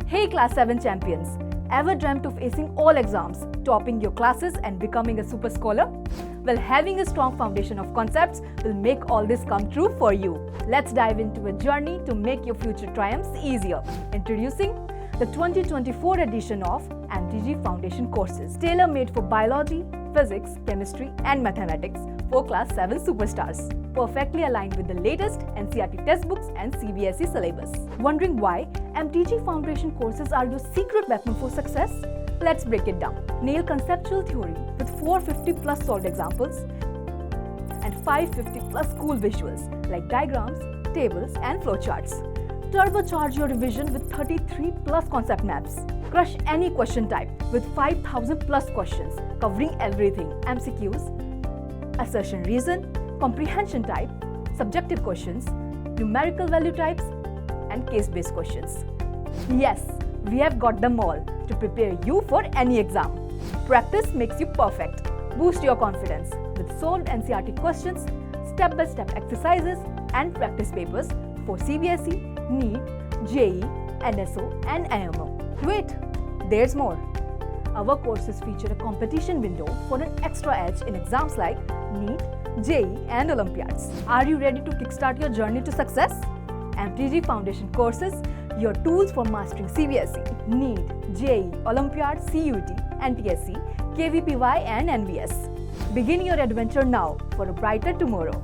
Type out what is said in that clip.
Hey Class 7 champions! Ever dreamt of acing all exams, topping your classes and becoming a super scholar? Well, having a strong foundation of concepts will make all this come true for you. Let's dive into a journey to make your future triumphs easier. Introducing the 2024 edition of MTG Foundation Courses, tailor-made for biology, physics, chemistry and mathematics for Class 7 superstars. Perfectly aligned with the latest NCERT textbooks and CBSE syllabus. Wondering why MTG Foundation Courses are your secret weapon for success? Let's break it down. Nail conceptual theory with 450 plus solved examples and 550 plus cool visuals like diagrams, tables and flowcharts. Turbocharge your revision with 33 plus concept maps. Crush any question type with 5,000 plus questions covering everything: MCQs, assertion reason, comprehension type, subjective questions, numerical value types, and case-based questions. Yes, we have got them all to prepare you for any exam. Practice makes you perfect. Boost your confidence with solved NCERT questions, step-by-step exercises, and practice papers for CBSE, NEET, JEE, NSO, and IMO. Wait, there's more. Our courses feature a competition window for an extra edge in exams like NEET, JEE and Olympiads. Are you ready to kickstart your journey to success? MTG Foundation Courses, your tools for mastering CBSE, NEET, JEE, Olympiad, CUT, NTSC, KVPY and NBS. Begin your adventure now for a brighter tomorrow.